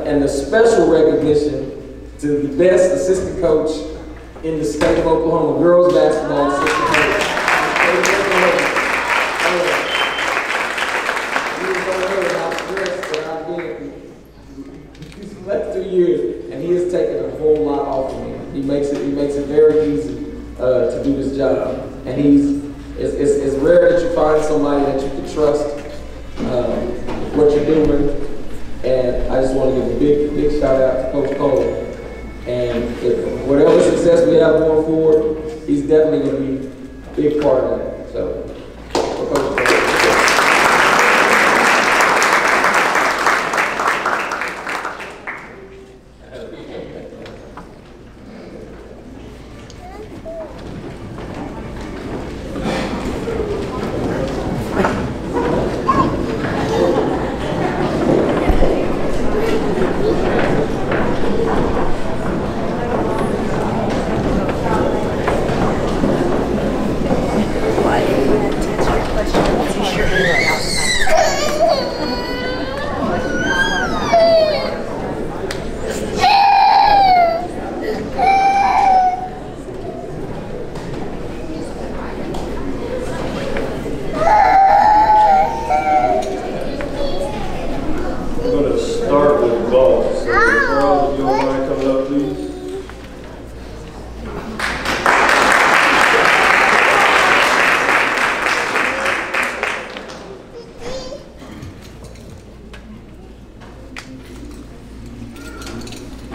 and a special recognition to the best assistant coach in the state of Oklahoma, girls basketball assistant coach. He's left 2 years, and he has taken a whole lot off of me. He makes it very easy to do this job, and it's rare that you find somebody that you can trust what you're doing. And I just want to give a big shout out to Coach Cole. And if whatever success we have going forward, he's definitely going to be a big part of that. So, for Coach Cole. What?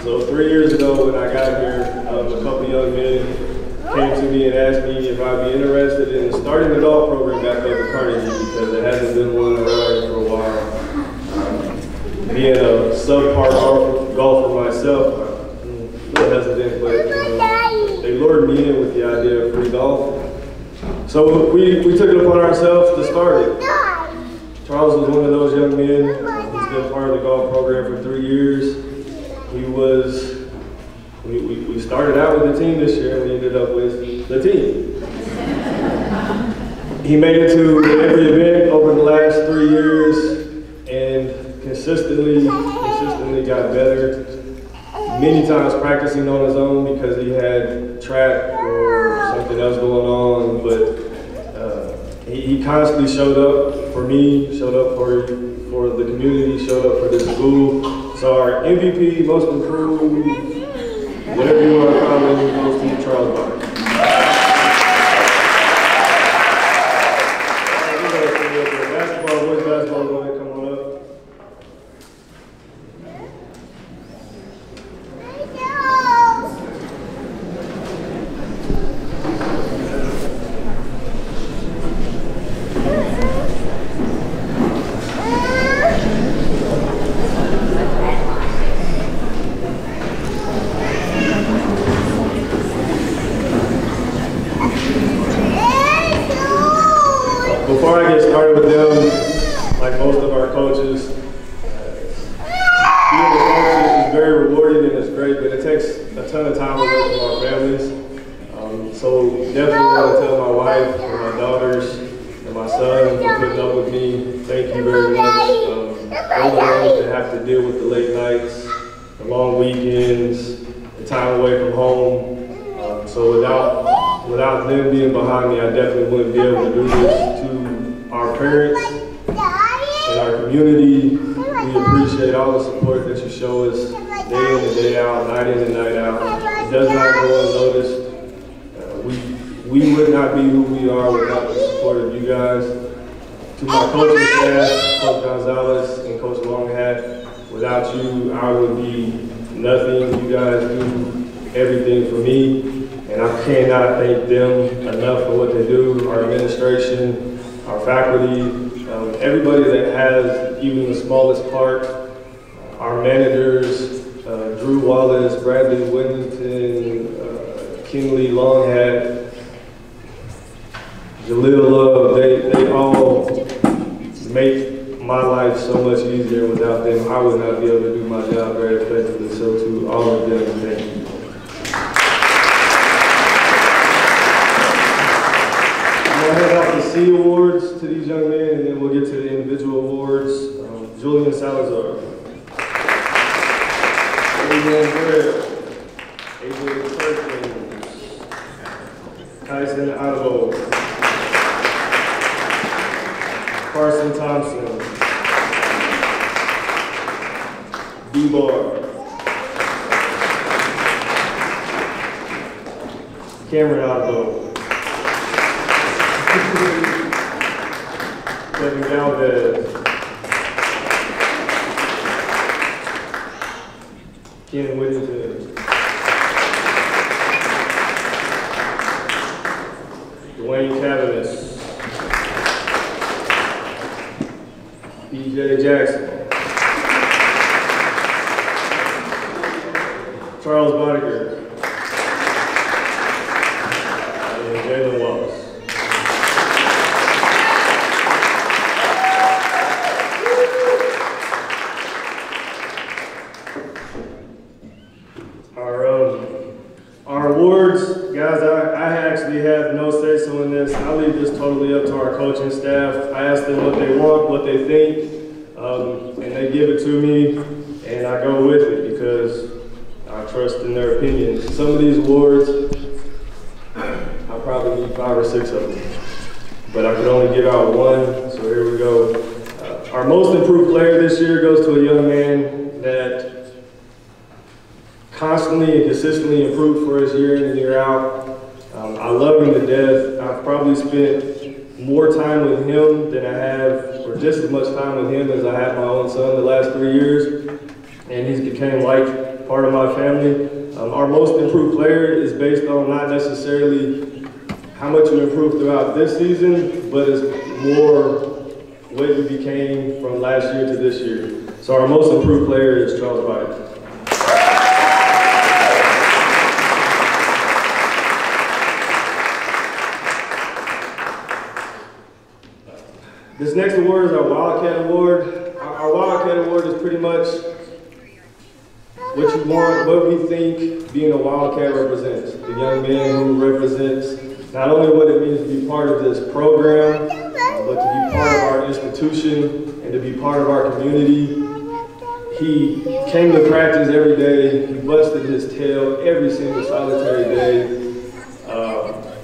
So 3 years ago when I got here, a couple young men came to me and asked me if I'd be interested in starting the golf program back up at Carnegie because there hasn't been one around here for a while. Being a subpar golfer myself, I'm a little hesitant, but they lured me in with the idea of free golf. So we took it upon ourselves to start it. Charles was one of those young men. He's been part of the golf program for 3 years. We started out with the team this year and we ended up with the team. He made it to every event over the last 3 years and consistently got better. Many times practicing on his own because he had track or something else going on, but he constantly showed up for me, showed up for the community, showed up for this school. So our MVP, most improved, whatever you want to call him, goes to Charles Barnes. Boys basketball, go ahead, come on up. Before I get started with them, like most of our coaches, being a coach is very rewarding and it's great, but it takes a ton of time away from our families. So definitely want to tell my wife and my daughters and my son for putting up with me. Thank you very much. They're the ones that have to deal with the late nights, the long weekends, the time away from home. So without them being behind me, I definitely wouldn't be able to do this. To our parents and our community, we appreciate all the support that you show us day in and day out, night in and night out. It does not go unnoticed. We would not be who we are without the support of you guys. To my coaching staff, Coach Gonzalez and Coach Longhat, without you, I would be nothing. You guys do everything for me. And I cannot thank them enough for what they do, our administration, our faculty, everybody that has even the smallest part, our managers, Drew Wallace, Bradley Whittington, Kinley Longhat, Jaleel Love, they all make my life so much easier. Without them, I would not be able to do my job very effectively. So to all of them, thank you. We'll hand out the C awards to these young men, and then we'll get to the individual awards. Julian Salazar. Adrian Brill. Adrian Perkins. Tyson Adabo. Carson Thompson. D-Bar. Cameron Adabo. Kevin Galvez. Ken Whittington. Dwayne Cavanis. BJ Jackson. Charles Boddicker. And Jalen Wallace. Our awards, guys, I actually have no say-so in this. I leave this totally up to our coaching staff. I ask them what they want, what they think, and they give it to me, and I go with it because I trust in their opinions. Some of these awards, I probably need 5 or 6 of them, but I could only give out one, so here we go. Our most improved player this year goes to a young man that constantly and consistently improved for us year in and year out. I love him to death. I've probably spent more time with him than I have, or just as much time with him as I had my own son the last 3 years. And he's became like part of my family. Our most improved player is based on not necessarily how much you improved throughout this season, but it's more what you became from last year to this year. So our most improved player is Charles Biden. This next award is our Wildcat Award. Our Wildcat Award is pretty much what you want, what we think being a Wildcat represents. The young man who represents not only what it means to be part of this program, but to be part of our institution and to be part of our community. He came to practice every day. He busted his tail every single solitary day.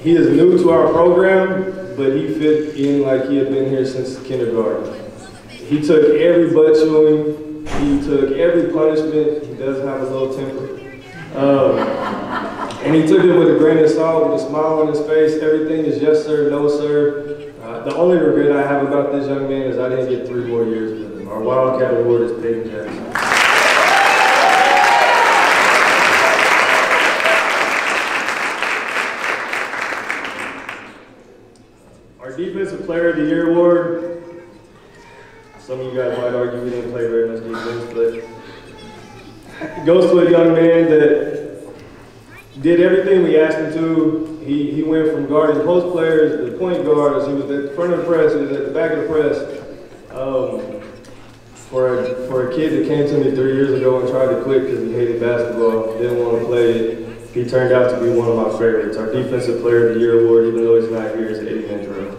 He is new to our program, but he fit in like he had been here since kindergarten. He took every butt chewing. He took every punishment. He does have a little temper. And he took it with a grain of salt, with a smile on his face. Everything is yes sir, no sir. The only regret I have about this young man is I didn't get 3 more years with him. Our Wildcat Award is Peyton Jackson. Our Defensive Player of the Year Award. Some of you guys might argue we didn't play very much defense, but it goes to a young man that did everything we asked him to. He went from guarding post players to point guards. He was at the front of the press. He was at the back of the press. For a kid that came to me 3 years ago and tried to quit because he hated basketball, didn't want to play it, he turned out to be one of my favorites. Our Defensive Player of the Year Award, even though he's not here, is Eddie Mandrell.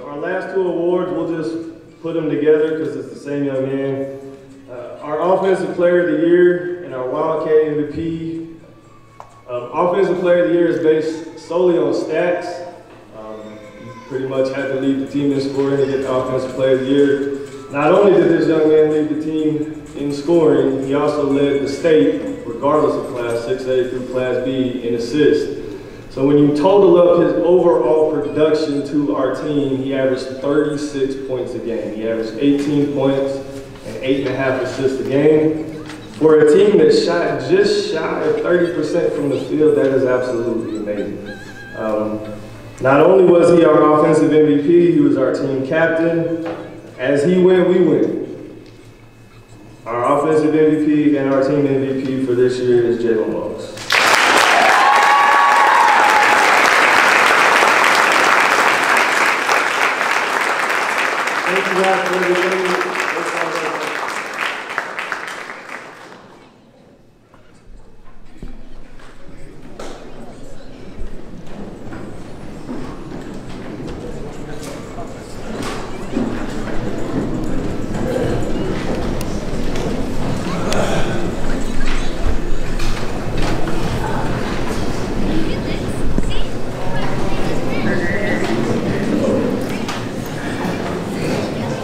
Our last 2 awards, we'll just put them together because it's the same young man. Our Offensive Player of the Year and our Wildcat MVP. Offensive Player of the Year is based solely on stats. You pretty much have to lead the team in scoring to get the Offensive Player of the Year. Not only did this young man lead the team in scoring, he also led the state, regardless of Class 6A through Class B, in assists. So when you total up his overall production to our team, he averaged 36 points a game. He averaged 18 points and 8.5 assists a game. For a team that shot just shy of 30% from the field, that is absolutely amazing. Not only was he our offensive MVP, he was our team captain. As he went, we win. Our offensive MVP and our team MVP for this year is Jalen Moss. Thank you guys for everything.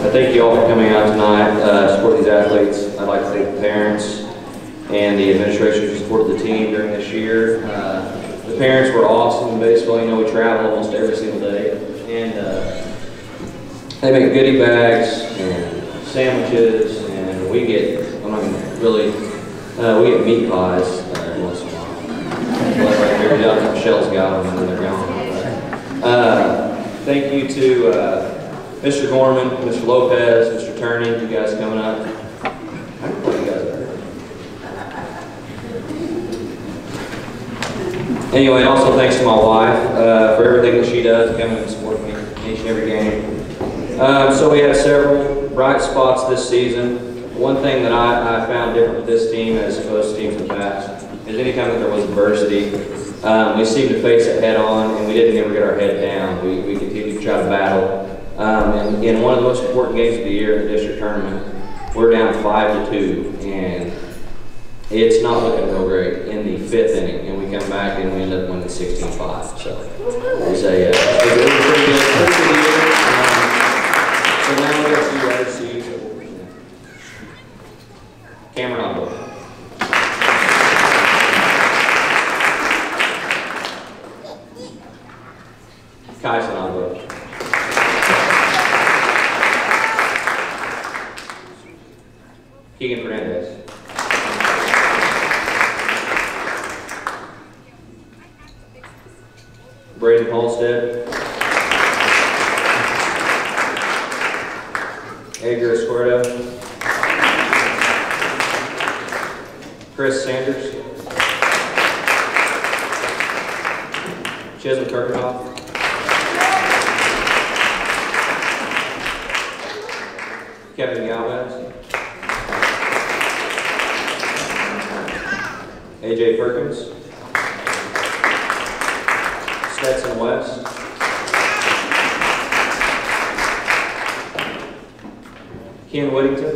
Thank you all for coming out tonight to support these athletes. I'd like to thank the parents and the administration who supported the team during this year. The parents were awesome in baseball. You know, we travel almost every single day. And they make goodie bags and sandwiches, and we get, I'm not gonna really, we get meat pies every once in a while. But right here, yeah, Michelle's got them and then they're gone. Thank you to Mr. Gorman, Mr. Lopez, Mr. Turney, you guys coming up. I don't know what you guys are. Anyway, also thanks to my wife for everything that she does, coming and supporting me each and every game. So we have several bright spots this season. One thing that I found different with this team as opposed to teams in the past is anytime that there was adversity, we seemed to face it head on, and we didn't ever get our head down. We continued to try to battle. And in one of the most important games of the year in the district tournament, we're down 5-2, and it's not looking real great in the 5th inning, and we come back and we end up winning 16-5. So it was a pretty good year. So now we got to see Cameron on board. Kyson on board. Keegan Fernandez. Braden Halstead. Edgar Escuerdo. Chris Sanders. Chisholm Kirkhoff. Kevin Galvez. AJ Perkins. Stetson West. Ken Whittington.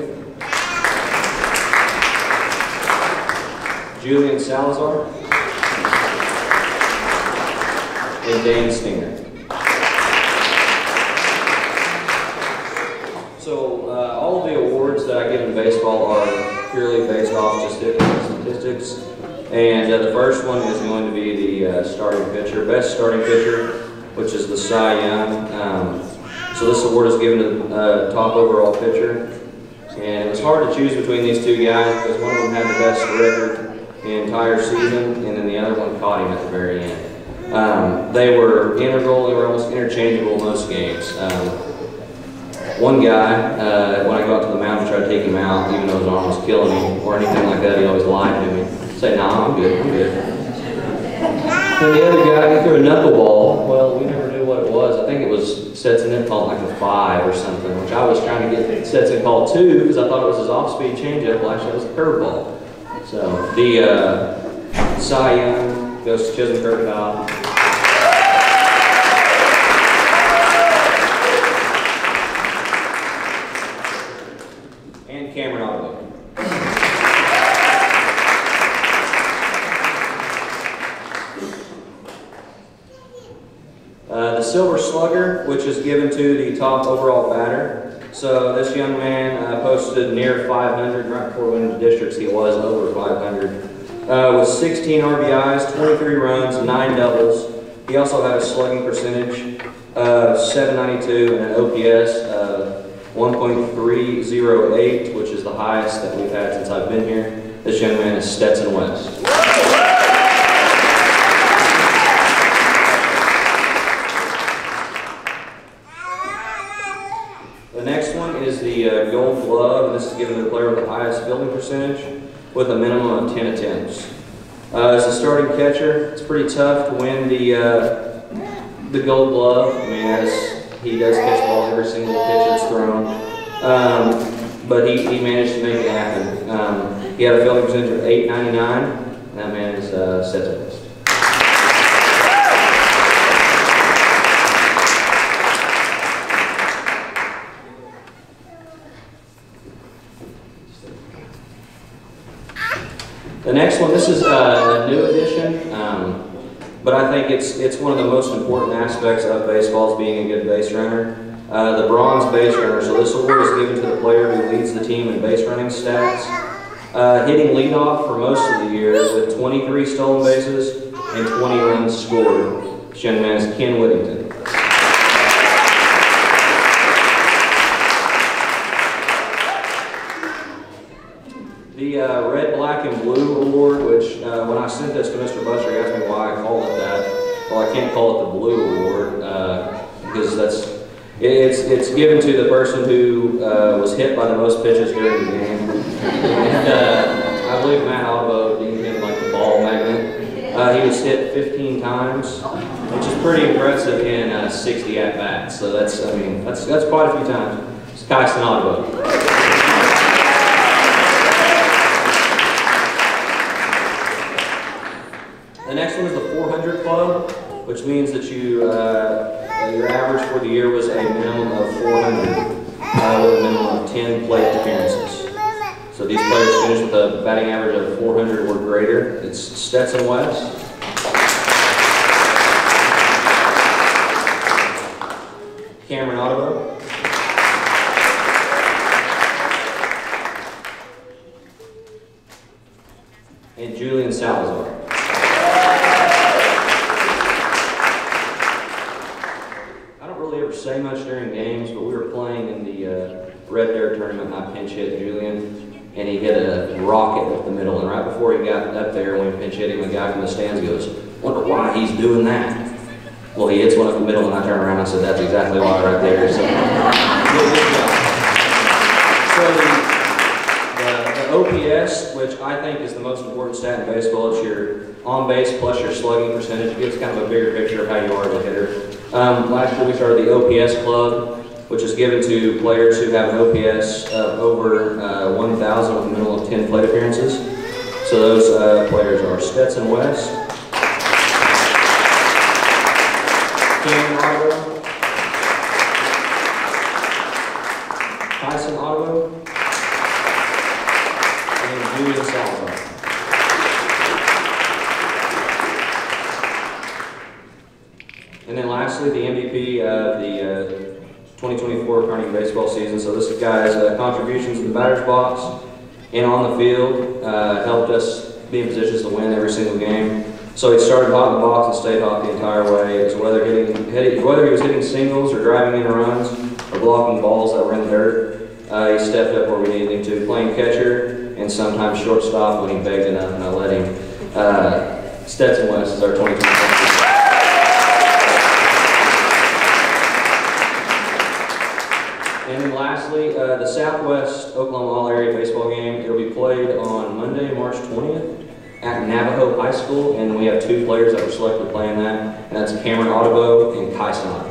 Julian Salazar. And Dan Stinger. So all of the awards that I give in baseball are purely based off just statistics. And the first one is going to be the starting pitcher, best starting pitcher, which is the Cy Young. So this award is given to the top overall pitcher. And it was hard to choose between these two guys because one of them had the best record the entire season, and then the other one caught him at the very end. They were integral, they were almost interchangeable in most games. One guy, when I go out to the mound to try to take him out, even though his arm was killing him or anything like that, he always lied to me. Say, nah, I'm good, I'm good. And the other guy, he threw a knuckleball. Well, we never knew what it was. I think it was Stetson called like a 5 or something, which I was trying to get Stetson called 2 because I thought it was his off-speed changeup. Well, actually, it was a curveball. So the Cy Young goes to Chisholm Kirkhoff. And Cameron Otto. The Silver Slugger, which is given to the top overall batter. So this young man posted near 500 right before winning the districts. He was over 500 with 16 RBIs, 23 runs, 9 doubles. He also had a slugging percentage of 792 and an OPS of 1.308, which is the highest that we've had since I've been here. This young man is Stetson West. The next one is the Gold Glove, and this is given to the player with the highest fielding percentage with a minimum of 10 attempts. As a starting catcher, it's pretty tough to win the Gold Glove. I mean, as he does catch the ball every single pitch that's thrown, but he managed to make it happen. He had a fielding percentage of 899, and that man is Stetson West. The next one, this is a new addition, but I think it's one of the most important aspects of baseball is being a good base runner. The bronze base runner, so this award is given to the player who leads the team in base running stats. Hitting leadoff for most of the year with 23 stolen bases and 20 runs scored. This young man is Ken Whittington. The Red, Black, and Blue Award, which when I sent this to Mr. Buster, he asked me why I called it that. Well, I can't call it the Blue Award because it's given to the person who was hit by the most pitches during the game. And I believe Matt Albo deemed him like the ball magnet. He was hit 15 times, which is pretty impressive in 60 at-bats. So that's quite a few times. It's Kyson Albo. The next one is the 400 Club, which means that your average for the year was a minimum of 400 with a minimum of 10 plate appearances. So these players finished with a batting average of 400 or greater. It's Stetson West. Cameron Otto. And Julian Salazar. Say much during games, but we were playing in the Red Bear tournament and I pinch hit Julian. and he hit a rocket up the middle. And right before he got up there, when we pinch hit him, a guy from the stands goes, "Wonder why he's doing that." Well, he hits one up the middle, and I turned around and I said, "That's exactly why right there." So, good job. So the OPS, which I think is the most important stat in baseball, it's your on base plus your slugging percentage. It gives kind of a bigger picture of how you are as a hitter. Last year we started the OPS Club, which is given to players who have an OPS of over 1,000 with a minimum of 10 plate appearances. So those players are Stetson West, Cameron Otto, Tyson Otto, and Julian Salazar. And then lastly, the MVP of the 2024 Carnegie baseball season. So this guy's contributions in the batter's box and on the field helped us be in positions to win every single game. So he started hot in the box and stayed hot the entire way. It was whether he was hitting singles or driving in runs or blocking balls that were in the dirt, he stepped up where we needed him to, playing catcher and sometimes shortstop when he begged enough and I let him. Stetson West is our 2024. And then lastly, the Southwest Oklahoma All-Area Baseball game. It'll be played on Monday, March 20th at Navajo High School, and we have 2 players that were selected to play in that, and that's Cameron Otto and Kyson Otto.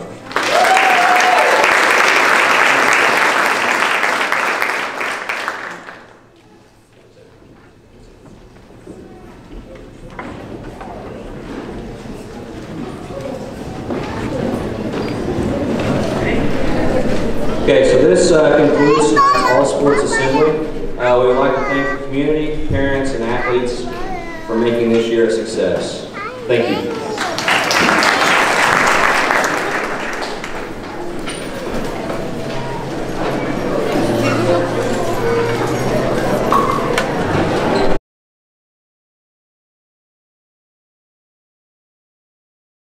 Okay, so this concludes All Sports Assembly. We would like to thank the community, parents, and athletes for making this year a success. Thank you.